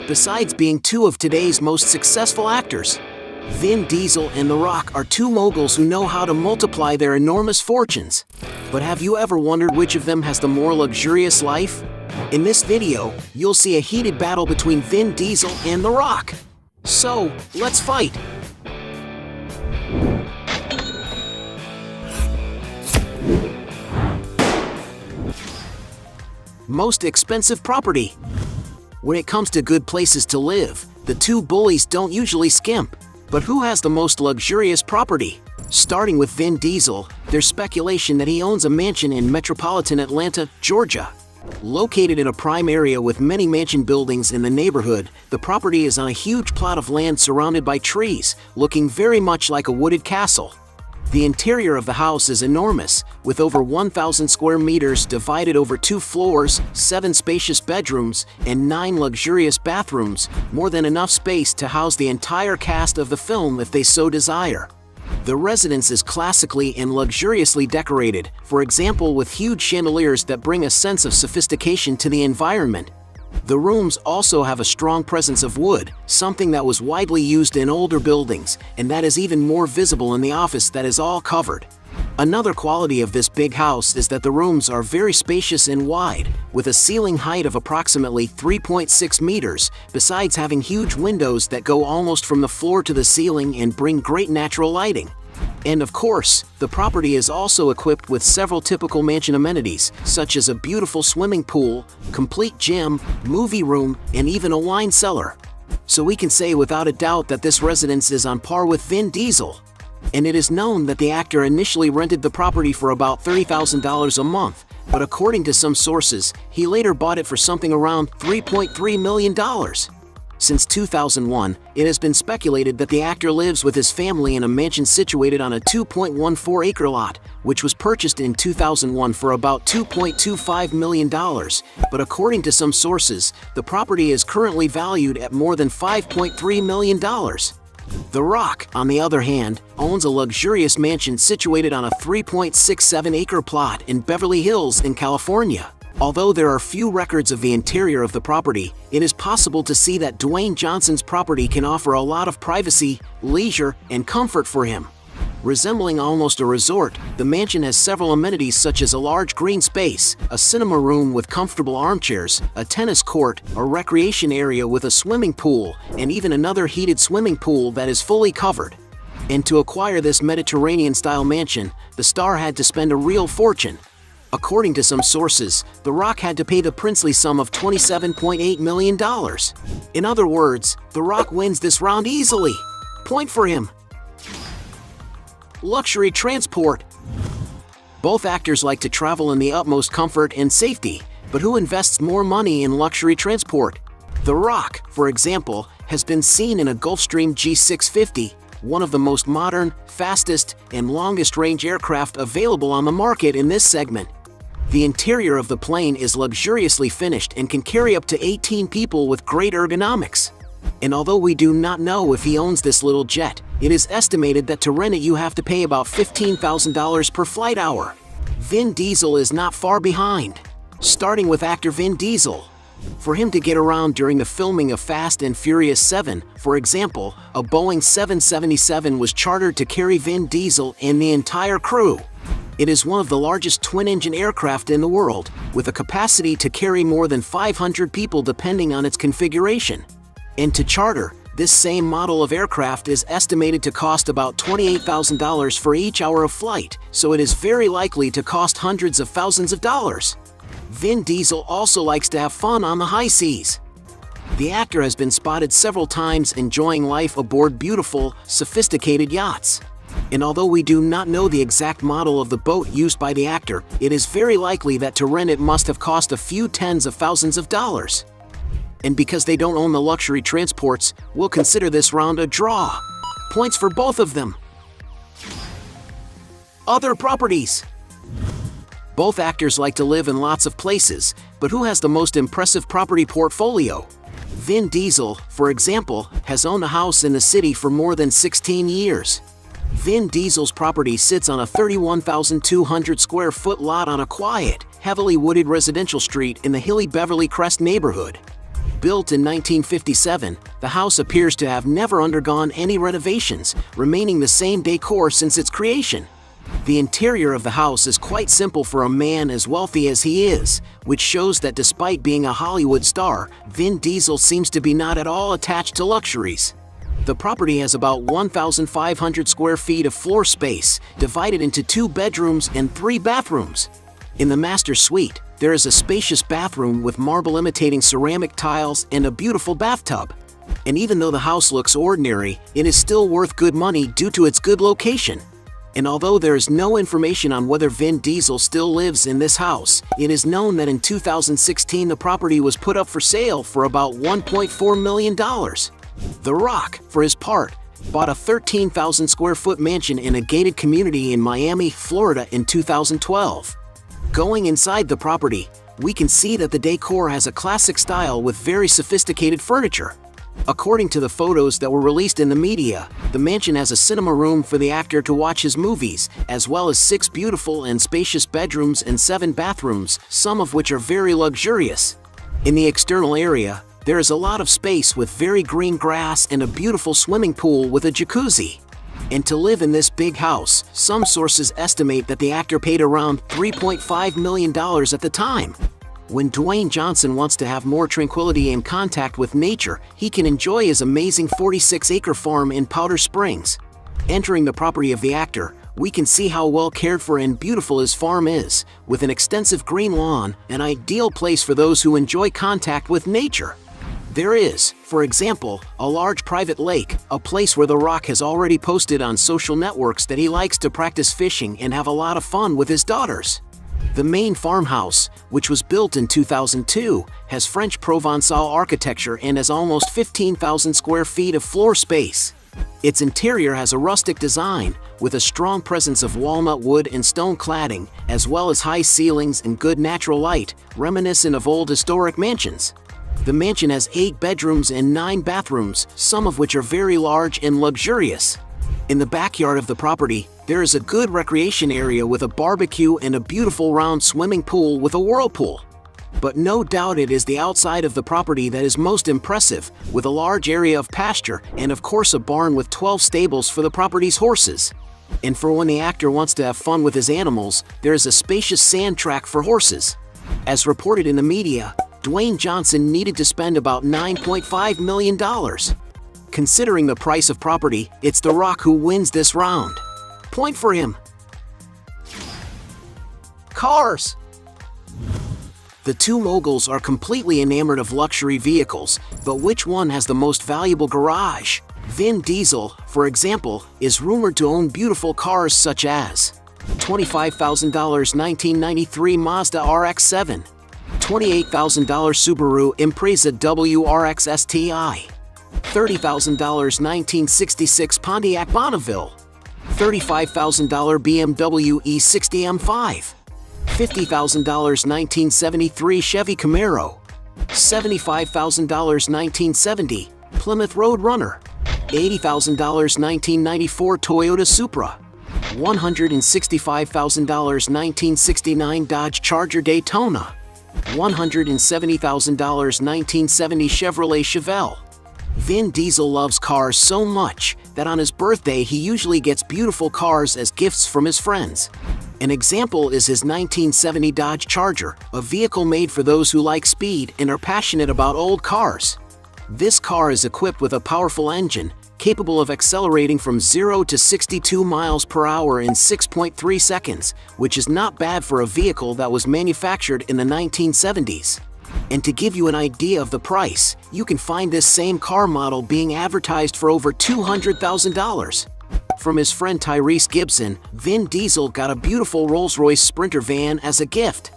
Besides being two of today's most successful actors, Vin Diesel and The Rock are two moguls who know how to multiply their enormous fortunes. But have you ever wondered which of them has the more luxurious life? In this video, you'll see a heated battle between Vin Diesel and The Rock. So, let's fight! Most expensive property. When it comes to good places to live, the two bullies don't usually skimp. But who has the most luxurious property? Starting with Vin Diesel, there's speculation that he owns a mansion in metropolitan Atlanta, Georgia. Located in a prime area with many mansion buildings in the neighborhood, the property is on a huge plot of land surrounded by trees, looking very much like a wooded castle. The interior of the house is enormous, with over 1,000 square meters divided over 2 floors, 7 spacious bedrooms, and 9 luxurious bathrooms, more than enough space to house the entire cast of the film if they so desire. The residence is classically and luxuriously decorated, for example with huge chandeliers that bring a sense of sophistication to the environment. The rooms also have a strong presence of wood, something that was widely used in older buildings, and that is even more visible in the office that is all covered. Another quality of this big house is that the rooms are very spacious and wide, with a ceiling height of approximately 3.6 meters, besides having huge windows that go almost from the floor to the ceiling and bring great natural lighting. And of course, the property is also equipped with several typical mansion amenities, such as a beautiful swimming pool, complete gym, movie room, and even a wine cellar. So we can say without a doubt that this residence is on par with Vin Diesel. And it is known that the actor initially rented the property for about $30,000 a month, but according to some sources, he later bought it for something around $3.3 million. Since 2001, it has been speculated that the actor lives with his family in a mansion situated on a 2.14-acre lot, which was purchased in 2001 for about $2.25 million, but according to some sources, the property is currently valued at more than $5.3 million. The Rock, on the other hand, owns a luxurious mansion situated on a 3.67-acre plot in Beverly Hills in California. Although there are few records of the interior of the property, it is possible to see that Dwayne Johnson's property can offer a lot of privacy, leisure, and comfort for him. Resembling almost a resort, the mansion has several amenities such as a large green space, a cinema room with comfortable armchairs, a tennis court, a recreation area with a swimming pool, and even another heated swimming pool that is fully covered. And to acquire this Mediterranean-style mansion, the star had to spend a real fortune. According to some sources, The Rock had to pay the princely sum of $27.8 million. In other words, The Rock wins this round easily. Point for him. Luxury transport. Both actors like to travel in the utmost comfort and safety, but who invests more money in luxury transport? The Rock, for example, has been seen in a Gulfstream G650, one of the most modern, fastest, and longest-range aircraft available on the market in this segment. The interior of the plane is luxuriously finished and can carry up to 18 people with great ergonomics. And although we do not know if he owns this little jet, it is estimated that to rent it you have to pay about $15,000 per flight hour. Vin Diesel is not far behind. Starting with actor Vin Diesel. For him to get around during the filming of Fast and Furious 7, for example, a Boeing 777 was chartered to carry Vin Diesel and the entire crew. It is one of the largest twin-engine aircraft in the world, with a capacity to carry more than 500 people depending on its configuration. And to charter, this same model of aircraft is estimated to cost about $28,000 for each hour of flight, so it is very likely to cost hundreds of thousands of dollars. Vin Diesel also likes to have fun on the high seas. The actor has been spotted several times enjoying life aboard beautiful, sophisticated yachts. And although we do not know the exact model of the boat used by the actor, it is very likely that to rent it must have cost a few tens of thousands of dollars. And because they don't own the luxury transports, we'll consider this round a draw. Points for both of them. Other properties. Both actors like to live in lots of places, but who has the most impressive property portfolio? Vin Diesel, for example, has owned a house in the city for more than 16 years. Vin Diesel's property sits on a 31,200 square foot lot on a quiet, heavily wooded residential street in the hilly Beverly Crest neighborhood. built in 1957, the house appears to have never undergone any renovations, remaining the same decor since its creation. The interior of the house is quite simple for a man as wealthy as he is, which shows that despite being a Hollywood star, Vin Diesel seems to be not at all attached to luxuries. The property has about 1,500 square feet of floor space, divided into 2 bedrooms and 3 bathrooms. In the master suite, there is a spacious bathroom with marble imitating ceramic tiles and a beautiful bathtub. And even though the house looks ordinary, it is still worth good money due to its good location. And although there is no information on whether Vin Diesel still lives in this house, it is known that in 2016 the property was put up for sale for about $1.4 million. The Rock, for his part, bought a 13,000 square foot mansion in a gated community in Miami, Florida in 2012. Going inside the property, we can see that the decor has a classic style with very sophisticated furniture. According to the photos that were released in the media, the mansion has a cinema room for the actor to watch his movies, as well as 6 beautiful and spacious bedrooms and 7 bathrooms, some of which are very luxurious. In the external area, there is a lot of space with very green grass and a beautiful swimming pool with a jacuzzi. And to live in this big house, some sources estimate that the actor paid around $3.5 million at the time. When Dwayne Johnson wants to have more tranquility and contact with nature, he can enjoy his amazing 46-acre farm in Powder Springs. Entering the property of the actor, we can see how well cared for and beautiful his farm is, with an extensive green lawn, an ideal place for those who enjoy contact with nature. There is, for example, a large private lake, a place where The Rock has already posted on social networks that he likes to practice fishing and have a lot of fun with his daughters. The main farmhouse, which was built in 2002, has French Provençal architecture and has almost 15,000 square feet of floor space. Its interior has a rustic design, with a strong presence of walnut wood and stone cladding, as well as high ceilings and good natural light, reminiscent of old historic mansions. The mansion has 8 bedrooms and 9 bathrooms, some of which are very large and luxurious. In the backyard of the property, there is a good recreation area with a barbecue and a beautiful round swimming pool with a whirlpool. But no doubt it is the outside of the property that is most impressive, with a large area of pasture and of course a barn with 12 stables for the property's horses. And for when the actor wants to have fun with his animals, there is a spacious sand track for horses. As reported in the media, Dwayne Johnson needed to spend about $9.5 million. Considering the price of property, it's The Rock who wins this round. Point for him. Cars. The two moguls are completely enamored of luxury vehicles, but which one has the most valuable garage? Vin Diesel, for example, is rumored to own beautiful cars such as $25,000 1993 Mazda RX-7, $28,000 Subaru Impreza WRX STI, $30,000 1966 Pontiac Bonneville, $35,000 BMW E60 M5, $50,000 1973 Chevy Camaro, $75,000 1970 Plymouth Roadrunner, $80,000 1994 Toyota Supra, $165,000 1969 Dodge Charger Daytona, $170,000 1970 Chevrolet Chevelle. Vin Diesel loves cars so much that on his birthday he usually gets beautiful cars as gifts from his friends. An example is his 1970 Dodge Charger, a vehicle made for those who like speed and are passionate about old cars. This car is equipped with a powerful engine, capable of accelerating from 0 to 62 miles per hour in 6.3 seconds, which is not bad for a vehicle that was manufactured in the 1970s. And to give you an idea of the price, you can find this same car model being advertised for over $200,000. From his friend Tyrese Gibson, Vin Diesel got a beautiful Rolls-Royce Sprinter van as a gift.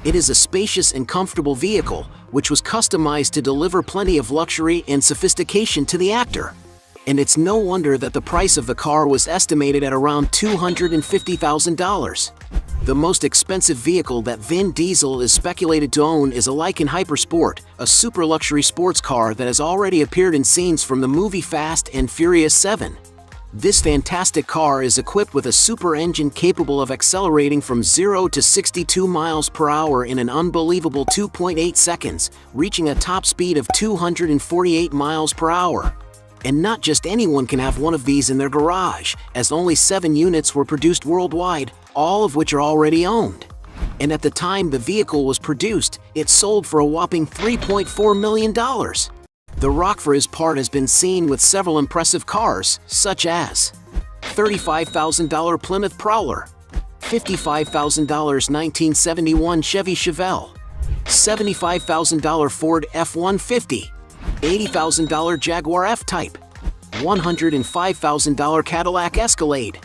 It is a spacious and comfortable vehicle, which was customized to deliver plenty of luxury and sophistication to the actor. And it's no wonder that the price of the car was estimated at around $250,000. The most expensive vehicle that Vin Diesel is speculated to own is a Lykan Hypersport, a super luxury sports car that has already appeared in scenes from the movie Fast and Furious 7. This fantastic car is equipped with a super engine capable of accelerating from 0 to 62 miles per hour in an unbelievable 2.8 seconds, reaching a top speed of 248 miles per hour. And not just anyone can have one of these in their garage, as only 7 units were produced worldwide, all of which are already owned. And at the time the vehicle was produced, it sold for a whopping $3.4 million. The Rock for his part has been seen with several impressive cars, such as $35,000 Plymouth Prowler, $55,000 1971 Chevy Chevelle, $75,000 Ford F-150, $80,000 Jaguar F-Type, $105,000 Cadillac Escalade,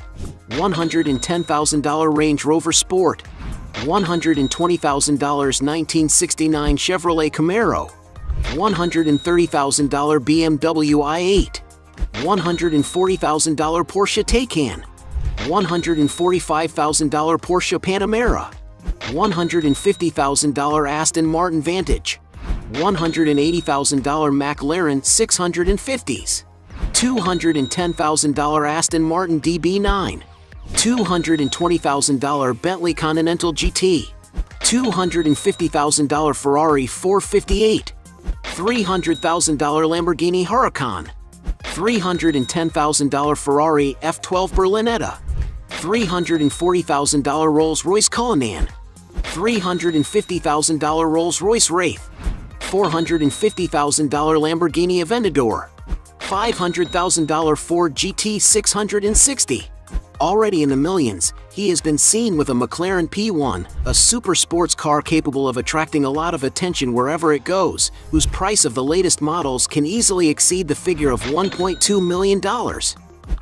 $110,000 Range Rover Sport, $120,000 1969 Chevrolet Camaro, $130,000 BMW i8, $140,000 Porsche Taycan, $145,000 Porsche Panamera, $150,000 Aston Martin Vantage, $180,000 McLaren 650s, $210,000 Aston Martin DB9, $220,000 Bentley Continental GT, $250,000 Ferrari 458, $300,000 Lamborghini Huracan, $310,000 Ferrari F12 Berlinetta, $340,000 Rolls-Royce Cullinan, $350,000 Rolls-Royce Wraith, $450,000 Lamborghini Aventador, $500,000 Ford GT 660. Already in the millions, he has been seen with a McLaren P1, a super sports car capable of attracting a lot of attention wherever it goes, whose price of the latest models can easily exceed the figure of $1.2 million.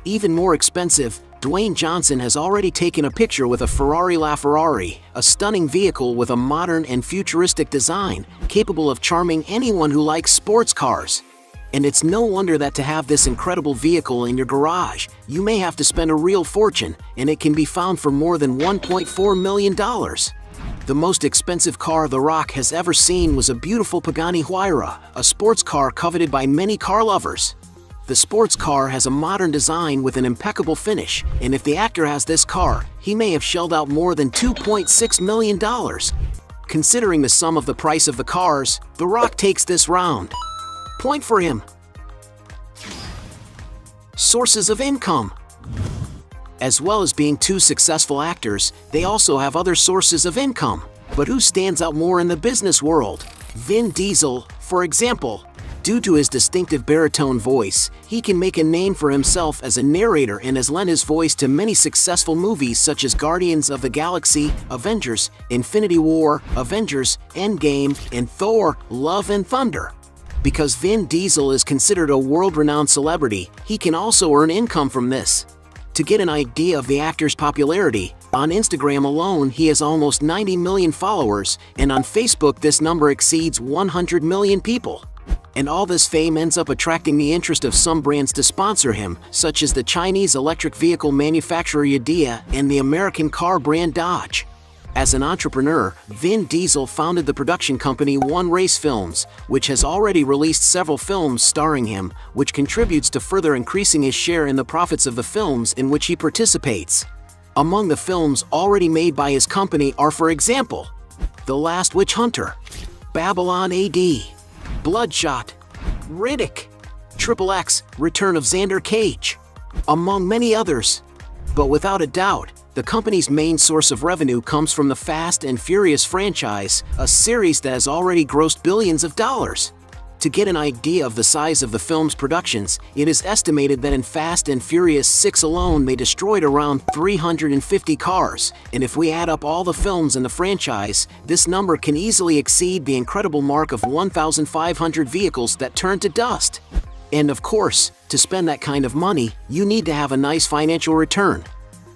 Even more expensive, Dwayne Johnson has already taken a picture with a Ferrari LaFerrari, a stunning vehicle with a modern and futuristic design, capable of charming anyone who likes sports cars. And it's no wonder that to have this incredible vehicle in your garage, you may have to spend a real fortune, and it can be found for more than $1.4 million. The most expensive car The Rock has ever seen was a beautiful Pagani Huayra, a sports car coveted by many car lovers. The sports car has a modern design with an impeccable finish, and if the actor has this car, he may have shelled out more than $2.6 million. Considering the sum of the price of the cars, The Rock takes this round. Point for him. Sources of income. As well as being two successful actors, they also have other sources of income. But who stands out more in the business world? Vin Diesel, for example. Due to his distinctive baritone voice, he can make a name for himself as a narrator and has lent his voice to many successful movies such as Guardians of the Galaxy, Avengers, Infinity War, Avengers, Endgame, and Thor: Love and Thunder. Because Vin Diesel is considered a world-renowned celebrity, he can also earn income from this. To get an idea of the actor's popularity, on Instagram alone he has almost 90 million followers, and on Facebook this number exceeds 100 million people. And all this fame ends up attracting the interest of some brands to sponsor him, such as the Chinese electric vehicle manufacturer Yadea and the American car brand Dodge. As an entrepreneur, Vin Diesel founded the production company One Race Films, which has already released several films starring him, which contributes to further increasing his share in the profits of the films in which he participates. Among the films already made by his company are, for example, The Last Witch Hunter, Babylon AD, Bloodshot, Riddick, XXX, Return of Xander Cage, among many others. But without a doubt, the company's main source of revenue comes from the Fast and Furious franchise, a series that has already grossed billions of dollars. To get an idea of the size of the film's productions, it is estimated that in Fast and Furious 6 alone they destroyed around 350 cars, and if we add up all the films in the franchise, this number can easily exceed the incredible mark of 1,500 vehicles that turned to dust. And of course, to spend that kind of money, you need to have a nice financial return.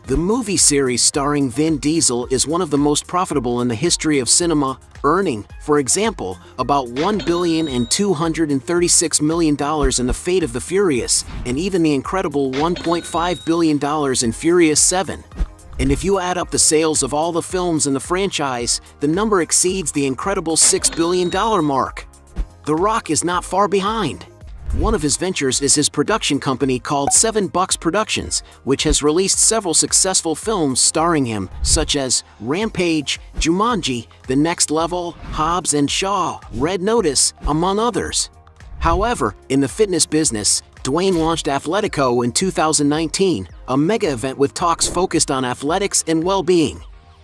The movie series starring Vin Diesel is one of the most profitable in the history of cinema, earning, for example, about $1,236 million in The Fate of the Furious, and even the incredible $1.5 billion in Furious 7. And if you add up the sales of all the films in the franchise, the number exceeds the incredible $6 billion mark. The Rock is not far behind. One of his ventures is his production company called Seven Bucks Productions, which has released several successful films starring him, such as Rampage, Jumanji, The Next Level, Hobbs and Shaw, Red Notice, among others. However, in the fitness business, Dwayne launched Athletico in 2019, a mega event with talks focused on athletics and well-being.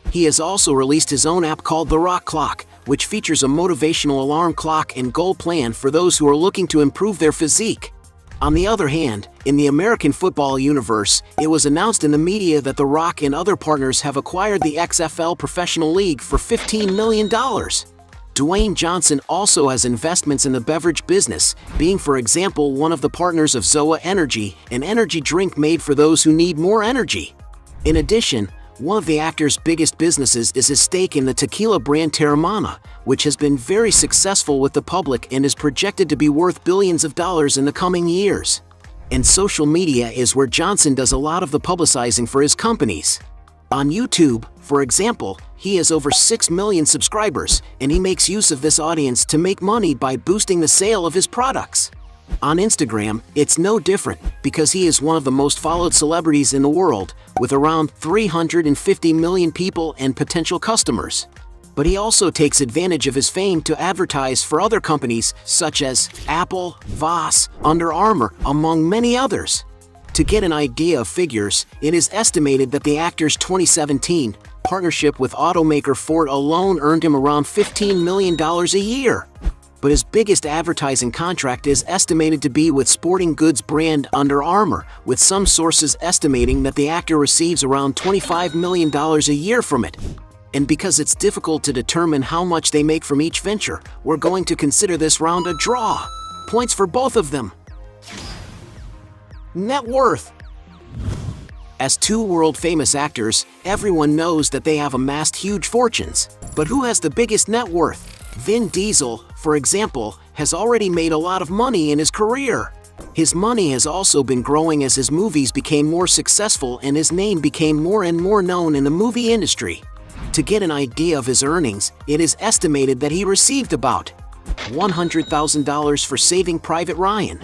He has also released his own app called The Rock Clock, which features a motivational alarm clock and goal plan for those who are looking to improve their physique. On the other hand, in the American football universe, it was announced in the media that The Rock and other partners have acquired the XFL Professional League for $15 million. Dwayne Johnson also has investments in the beverage business, being for example one of the partners of Zoa Energy, an energy drink made for those who need more energy. In addition, one of the actor's biggest businesses is his stake in the tequila brand Teremana, which has been very successful with the public and is projected to be worth billions of dollars in the coming years. And social media is where Johnson does a lot of the publicizing for his companies. On YouTube, for example, he has over 6 million subscribers, and he makes use of this audience to make money by boosting the sale of his products. On Instagram, it's no different, because he is one of the most followed celebrities in the world, with around 350 million people and potential customers. But he also takes advantage of his fame to advertise for other companies such as Apple, Voss, Under Armour, among many others. To get an idea of figures, it is estimated that the actor's 2017 partnership with automaker Ford alone earned him around $15 million a year. But his biggest advertising contract is estimated to be with sporting goods brand Under Armour, with some sources estimating that the actor receives around $25 million a year from it. And because it's difficult to determine how much they make from each venture, we're going to consider this round a draw. Points for both of them. Net worth. As two world-famous actors, everyone knows that they have amassed huge fortunes. But who has the biggest net worth? Vin Diesel, for example, has already made a lot of money in his career. His money has also been growing as his movies became more successful and his name became more and more known in the movie industry. To get an idea of his earnings, it is estimated that he received about $100,000 for Saving Private Ryan,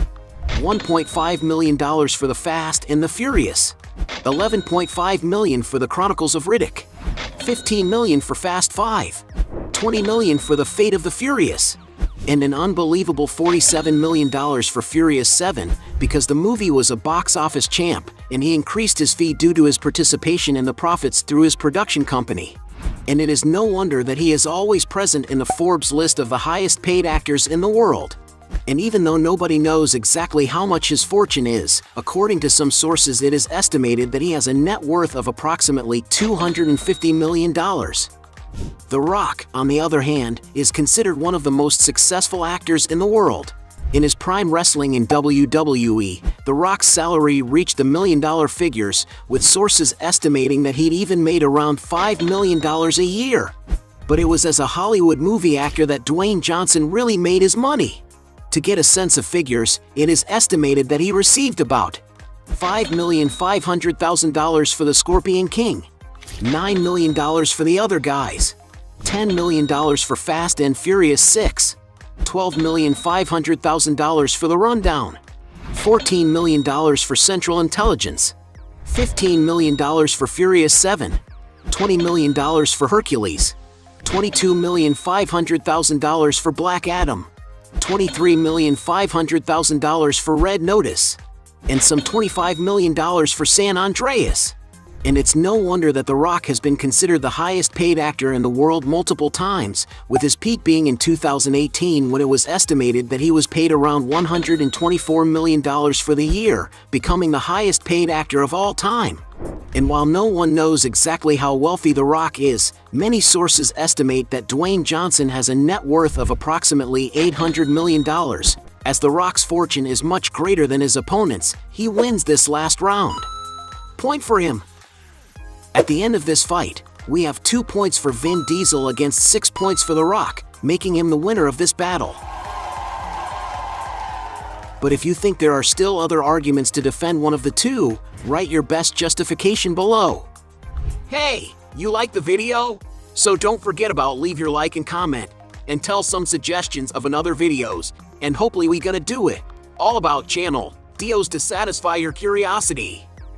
$1.5 million for The Fast and the Furious, $11.5 million for The Chronicles of Riddick, $15 million for Fast 5, $20 million for The Fate of the Furious, and an unbelievable $47 million for Furious 7 because the movie was a box office champ and he increased his fee due to his participation in the profits through his production company. And it is no wonder that he is always present in the Forbes list of the highest paid actors in the world. And even though nobody knows exactly how much his fortune is, according to some sources it is estimated that he has a net worth of approximately $250 million. The Rock, on the other hand, is considered one of the most successful actors in the world. In his prime wrestling in WWE, The Rock's salary reached the million-dollar figures, with sources estimating that he'd even made around $5 million a year. But it was as a Hollywood movie actor that Dwayne Johnson really made his money. To get a sense of figures, it is estimated that he received about $5,500,000 for The Scorpion King, $9 million for The Other Guys, $10 million for Fast and Furious 6, $12,500,000 for The Rundown, $14 million for Central Intelligence, $15 million for Furious 7, $20 million for Hercules, $22,500,000 for Black Adam, $23,500,000 for Red Notice, and some $25 million for San Andreas. And it's no wonder that The Rock has been considered the highest paid actor in the world multiple times, with his peak being in 2018 when it was estimated that he was paid around $124 million for the year, becoming the highest paid actor of all time. And while no one knows exactly how wealthy The Rock is, many sources estimate that Dwayne Johnson has a net worth of approximately $800 million. As The Rock's fortune is much greater than his opponents, he wins this last round. Point for him. At the end of this fight, we have 2 points for Vin Diesel against 6 points for The Rock, making him the winner of this battle. But if you think there are still other arguments to defend one of the two, write your best justification below. Hey, you like the video? So don't forget about leave your like and comment, and tell some suggestions of another videos, and hopefully we gonna do it. All About channel, deals to satisfy your curiosity.